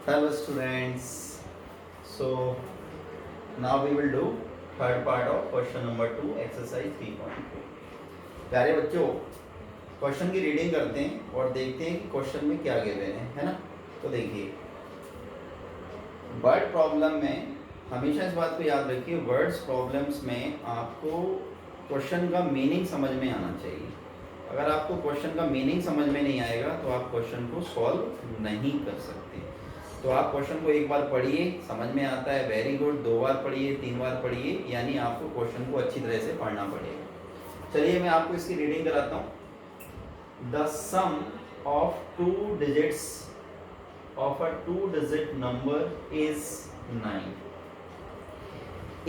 Hello students. So now we will do third part of question number 2 exercise 3.2. प्यारे बच्चों, question की reading करते हैं और देखते हैं कि क्वेश्चन में क्या गिवन है ना। तो देखिए, वर्ड प्रॉब्लम में हमेशा इस बात को याद रखिए, वर्ड्स प्रॉब्लम्स में आपको क्वेश्चन का मीनिंग समझ में आना चाहिए। अगर आपको क्वेश्चन का मीनिंग समझ में नहीं आएगा तो आप क्वेश्चन को सॉल्व नहीं कर सकते। तो आप क्वेश्चन को एक बार पढ़िए, समझ में आता है वेरी गुड, 2 बार पढ़िए, 3 बार पढ़िए, यानी आपको क्वेश्चन को अच्छी तरह से पढ़ना पड़ेगा। चलिए मैं आपको इसकी रीडिंग कराता हूँ। The sum of 2 digits of a 2 digit number is 9।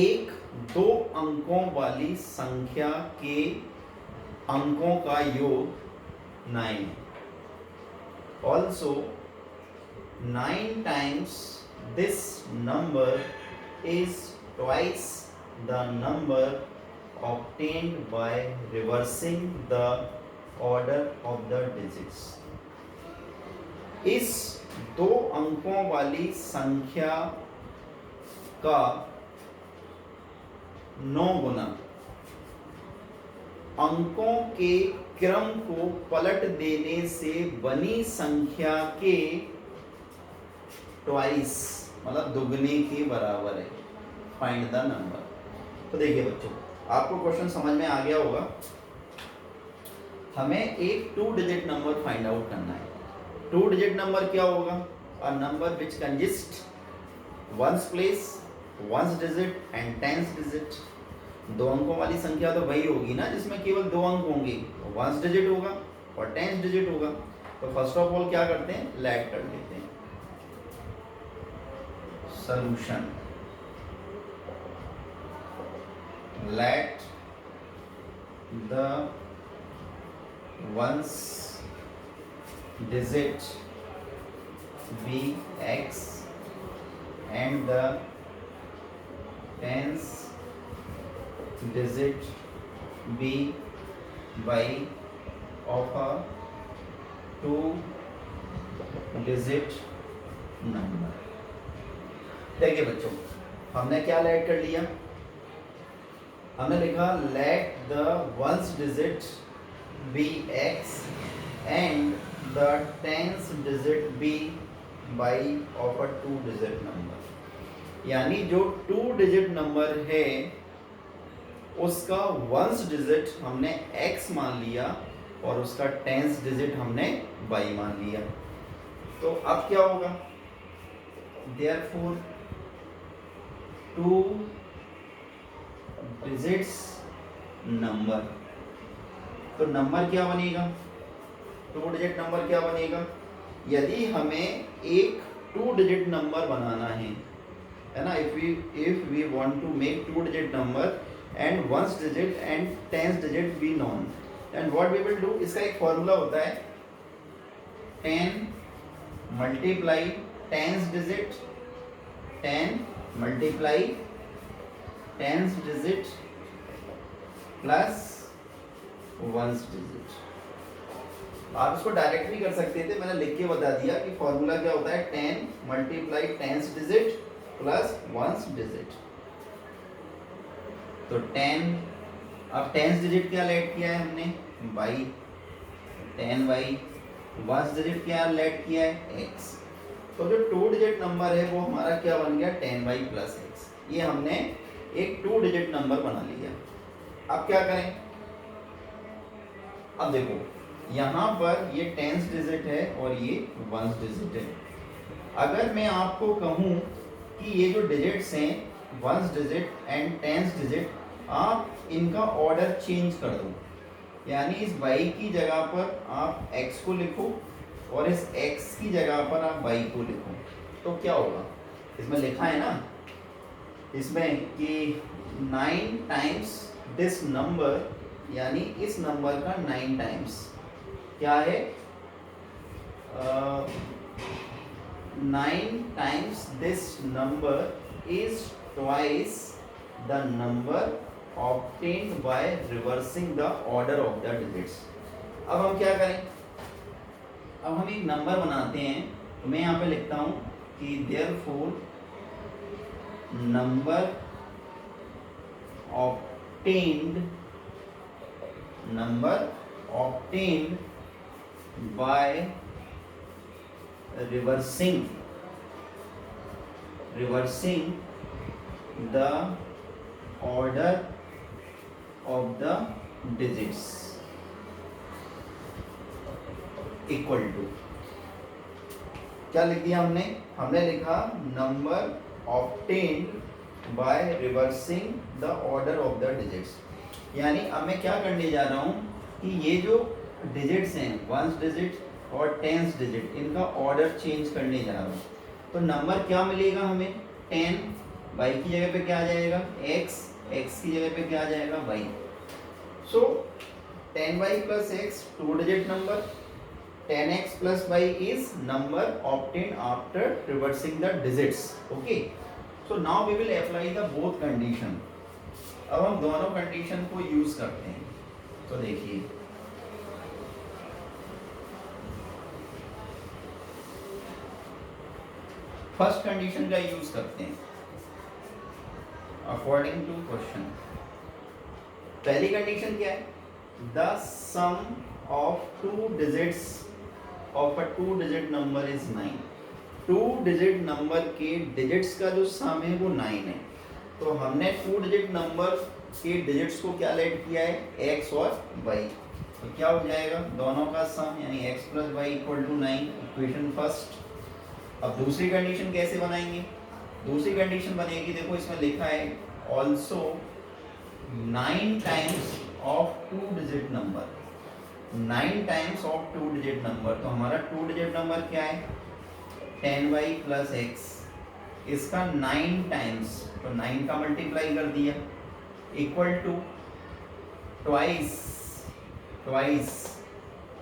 एक 2 अंकों वाली संख्या के अंकों का योग 9 है। Also 9 times this number is twice the number obtained by reversing the order of the digits. इस 2 अंकों वाली संख्या का 9 गुना अंकों के क्रम को पलट देने से बनी संख्या के ट्वाइस, मतलब दुगने के बराबर है। Find the number. तो देखिए बच्चों, आपको क्वेश्चन समझ में आ गया होगा। हमें एक 2 डिजिट नंबर फाइंड आउट करना है। 2 डिजिट नंबर क्या होगा? A number which consist ones place, once digit and tens digit. 2 अंकों वाली संख्या तो वही होगी ना जिसमें केवल 2 अंक होंगे, वंस डिजिट होगा और टेंस डिजिट होगा। तो फर्स्ट ऑफ ऑल क्या करते हैं, लेट कर लेते हैं। Solution, let the ones digit be x and the tens digit be y of a 2 digit number। देखिए बच्चों, हमने क्या लेट कर लिया? हमने लिखा let the ones digit be x and the tens digit be y of a 2 digit number. यानी जो 2 डिजिट नंबर है उसका वंस डिजिट हमने x मान लिया और उसका टेंस डिजिट हमने y मान लिया। तो अब क्या होगा? देयरफॉर 2 डिजिट्स नंबर, तो नंबर क्या बनेगा? 2 डिजिट नंबर क्या बनेगा? यदि हमें एक 2 डिजिट नंबर बनाना है ना, if we want to make 2 digit number and ones digit and tens digit be known, and what we will do, इसका एक फॉर्मूला होता है 10 multiply tens digit, 10 multiply tens digit plus ones digit. आप इसको direct भी कर सकते थे, मैंने लिख के बता दिया कि फॉर्मूला क्या होता है 10 multiply tens digit plus ones digit. तो 10, अब टेंस डिजिट क्या लेट किया है हमने? y, 10y। वंस डिजिट क्या लेट किया है? x। तो जो 2 डिजिट नंबर है वो हमारा क्या बन गया? 10y plus x। ये हमने एक 2 डिजिट नंबर बना लिया। अब क्या करें? अब देखो, यहाँ पर ये टेंस डिजिट है और ये वंस डिजिट है। अगर मैं आपको कहूँ कि ये जो डिजिट्स हैं once digit and tens digit, आप इनका ऑर्डर चेंज कर दो, यानी इस y की जगह पर आप x को लिखो और इस x की जगह पर आप y को लिखो, तो क्या होगा? इसमें लिखा है ना इसमें कि 9 टाइम्स दिस नंबर, यानी इस नंबर का 9 टाइम्स क्या है? 9 times this number is twice the number obtained by reversing the order of the digits. अब हम क्या करें? अब हम एक नंबर बनाते हैं, तो मैं यहाँ पे लिखता हूँ कि therefore number obtained by reversing the order of the digits equal to, क्या लिख दिया हमने लिखा number obtained by reversing the order of the digits. यानी अब मैं क्या करने जा रहा हूँ कि ये जो डिजिट्स हैं, 1st डिजिट और 10th डिजिट, इनका ऑर्डर चेंज करने जा रहा हूँ। तो नंबर क्या मिलेगा हमें, 10, y की जगह पे क्या आ जाएगा x, x की जगह पे क्या आ जाएगा y। So 10y plus x 2 digit number, 10x plus y is number obtained after reversing the digits. Okay, so now we will apply the both condition। अब हम दोनों कंडीशन को यूज करते हैं। तो देखिए फर्स्ट कंडीशन का यूज करते हैं अकॉर्डिंग टू क्वेश्चन। पहली कंडीशन क्या है, the sum of 2 digits of a 2 digit number is 9। 2 digit number के डिजिट्स का जो सम है वो 9 है। तो हमने 2 डिजिट नंबर के डिजिट्स को क्या लेट किया है, x और y। तो क्या हो जाएगा, दोनों का सम यानी x plus y equal to 9, equation first. अब दूसरी कंडीशन कैसे बनाएंगे, दूसरी कंडीशन बनेगी, देखो इसमें लिखा है also 9 times of 2 digit number, 9 times of 2 digit number. तो हमारा 2 डिजिट नंबर क्या है 10y plus x, इसका 9 टाइम्स, तो 9 का मल्टीप्लाई कर दिया, equal to twice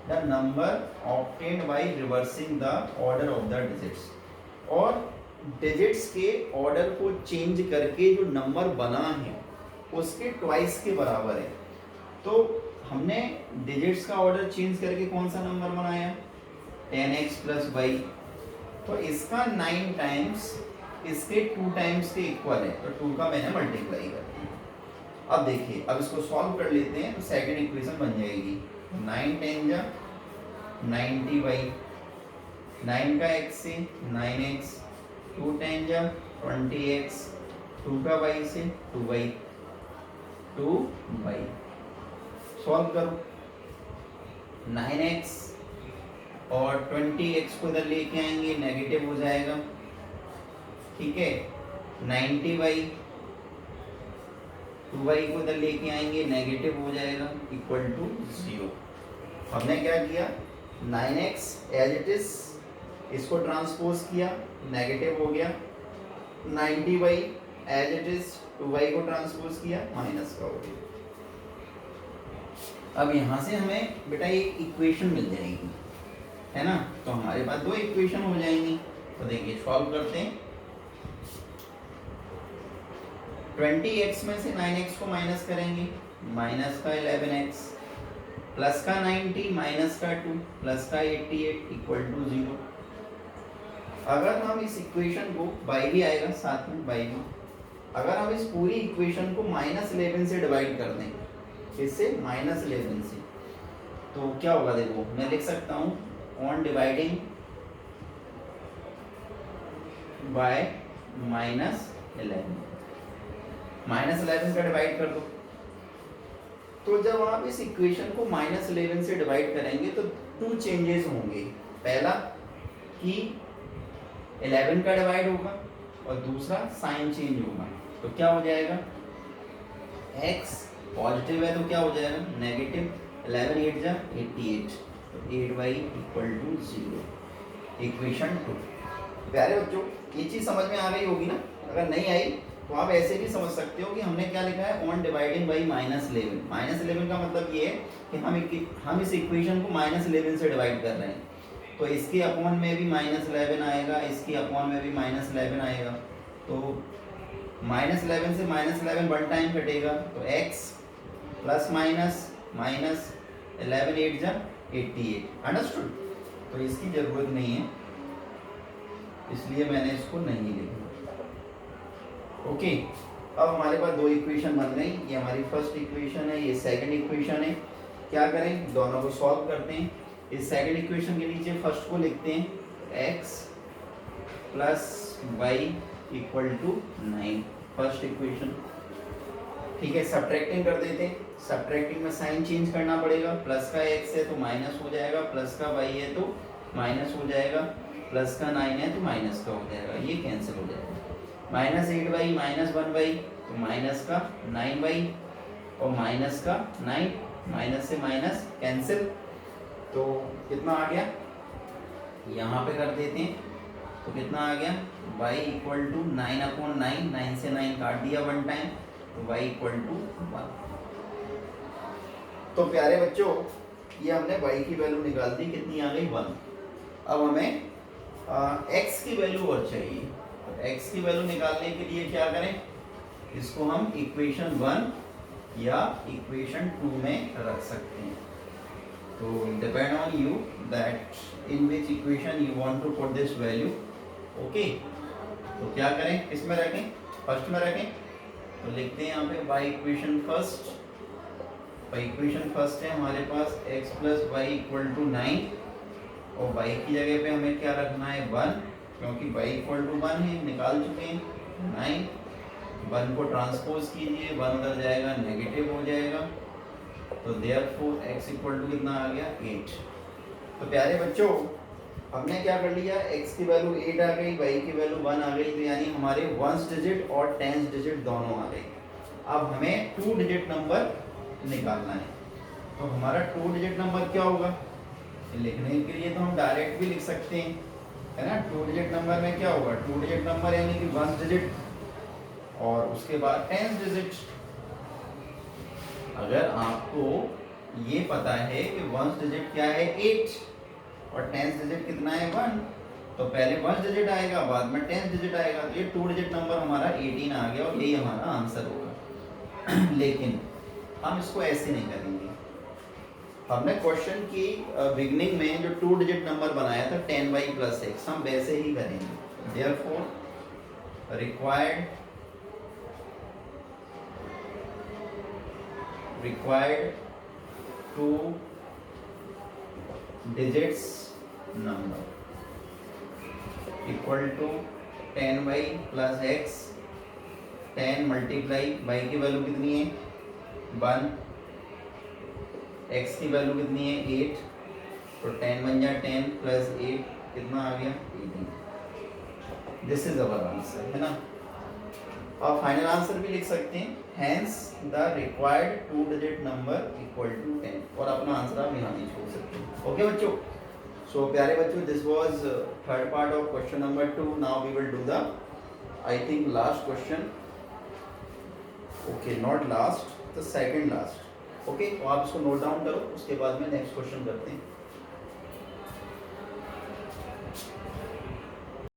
the number obtained by reversing the order of the digits. और डिजिट्स के ऑर्डर को चेंज करके जो नंबर बना है उसके ट्वाइस के बराबर है। तो हमने डिजिट्स का ऑर्डर चेंज करके कौन सा नंबर बनाया 10x plus y, तो इसका 9 टाइम्स इसके 2 टाइम्स के इक्वल है, तो 2 का मैंने मल्टीप्लाई कर दिया। अब देखिए, अब इसको सॉल्व कर लेते हैं तो सेकंड इक्वेशन बन जाएगी 9 10 जा 90y, 9 का x से 9x, 2 10 जा 20x, 2 का y से 2y, 2y। सॉल्व करो, 9x और 20x को इधर लेके आएंगे, नेगेटिव हो जाएगा, ठीक है। 90y 2y को इधर लेके आएंगे, नेगेटिव हो जाएगा, इक्वल टू 0। हमने क्या किया 9x एज इट इज, इसको ट्रांसपोज किया, नेगेटिव हो गया, 90y as it is 2y को ट्रांसपोज किया, माइनस का हो गया। अब यहाँ से हमें बेटा एक इक्वेशन मिल जाएगी, है ना। तो हमारे पास 2 इक्वेशन हो जाएंगी। तो देखिए सॉल्व करते हैं, 20x में से 9x को माइनस करेंगे, माइनस का 11x, प्लस का 90, माइनस का 2, प्लस का 88 इक्वल टू 0। अगर हम इस इक्वेशन को बाई भी आएगा साथ में बाई भी, अगर हम इस पूरी इक्वेशन को -11 से डिवाइड कर दें, इससे -11 से, तो क्या होगा, देखो मैं लिख सकता हूँ ऑन डिवाइडिंग बाय -11 का डिवाइड कर दो। तो जब आप इस इक्वेशन को -11 से डिवाइड करेंगे तो 2 चेंजेस होंगे। पहला कि 11 का डिवाइड होगा और दूसरा साइन चेंज होगा। तो क्या हो जाएगा, x पॉजिटिव है तो क्या हो जाएगा नेगेटिव, 11 8 जा 88, तो 8y इक्वल टू 0, इक्वेशन 2। प्यारे बच्चों, ये चीज़ समझ में आ गई होगी ना। अगर नहीं आई तो आप ऐसे भी समझ सकते हो कि हमने क्या लिखा है ऑन डिवाइडिंग बाई -11। -11 का मतलब ये है कि हम इस इक्वेशन को -11 से डिवाइड कर रहे हैं, तो इसके अपॉन में भी -11 आएगा, इसके अपॉन में भी -11 आएगा। तो -11 से -11 वन टाइम कटेगा, तो x प्लस माइनस माइनस 11 8 जा 88। अंडरस्टूड। तो इसकी ज़रूरत नहीं है, इसलिए मैंने इसको नहीं लिखा। ओके, अब हमारे पास दो इक्वेशन बन गई, ये हमारी फर्स्ट इक्वेशन है, ये सेकंड इक्वेशन है। क्या करें, दोनों को सॉल्व करते हैं। इस सेकंड इक्वेशन के नीचे फर्स्ट को लिखते हैं x plus Y equal to 9, first equation. ठीक है, सब्ट्रैक्टिंग कर देते हैं। सब्ट्रैक्टिंग में साइन चेंज करना पड़ेगा, प्लस का x है तो माइनस हो जाएगा, प्लस का y है तो माइनस हो जाएगा, प्लस का 9 है तो माइनस का हो जाएगा, ये कैंसिल हो जाएगा। माइनस 8y माइनस 1y तो माइनस का 9y और माइनस का 9, माइनस से माइनस कैंसिल, तो कितना आ गया, यहाँ पे कर देते हैं तो कितना आ गया, y इक्वल टू 9/9, 9 से 9 काट दिया वन टाइम, तो y इक्वल टू 1। तो प्यारे बच्चों, ये हमने y की वैल्यू निकाल दी, कितनी आ गई 1। अब हमें x की वैल्यू और चाहिए। तो x की वैल्यू निकालने के लिए क्या करें, इसको हम इक्वेशन 1 या इक्वेशन 2 में रख सकते हैं। तो depend on you that in which equation you want to put this value. Okay, तो क्या करें, किस में रखें, फर्स्ट में रखें। तो लिखते हैं यहाँ पे y equation first. y equation first है हमारे पास x plus Y equal to 9, और y की जगह पे हमें क्या रखना है 1, क्योंकि y इक्वल टू 1 है, निकाल चुके हैं 9। 1 को ट्रांसपोज कीजिए, 1 उधर जाएगा नेगेटिव हो जाएगा, तो देयरफॉर x इक्वल टू कितना आ गया 8। तो प्यारे बच्चों, हमने क्या कर लिया, x की वैल्यू 8 आ गई, y की वैल्यू 1 आ गई, तो यानी हमारे 1s डिजिट और 10s डिजिट दोनों आ गए। अब हमें 2 डिजिट नंबर निकालना है। तो हमारा 2 डिजिट नंबर क्या होगा, लिखने के लिए तो हम डायरेक्ट भी लिख सकते हैं, है ना। 2 डिजिट नंबर में क्या होगा, 2 डिजिट नंबर यानी कि 1 डिजिट और उसके बाद 10 डिजिट। अगर आपको ये पता है कि 1 डिजिट क्या है 8 और 10 डिजिट कितना है 1, तो पहले 1 डिजिट आएगा, बाद में 10 डिजिट आएगा, तो ये 2 डिजिट नंबर हमारा 18 आ गया और यही हमारा आंसर होगा। लेकिन हम इसको ऐसे नहीं करेंगे। हमने क्वेश्चन की बिगनिंग में जो 2 डिजिट नंबर बनाया था 10y प्लस x, हम वैसे ही करेंगे। Therefore required 2 digits number equal to 10y plus x, 10 multiply y की वैल्यू कितनी है 1, x की वैल्यू कितनी है 8, तो 10 बन जाए 10 प्लस 8 कितना आ गया 18। दिस इज अवर आंसर, है ना। और फाइनल आंसर भी लिख सकते हैं, hence the required 2 digit number equal to 10, और अपना आंसर आप यहाँ भी छोड़ सकते हैं। ओके बच्चों, सो प्यारे बच्चों, this was third part of question number 2। Now we will do the I think last question, okay not last, the second last. Okay, तो आप इसको नोट डाउन करो, उसके बाद में नेक्स्ट क्वेश्चन करते हैं।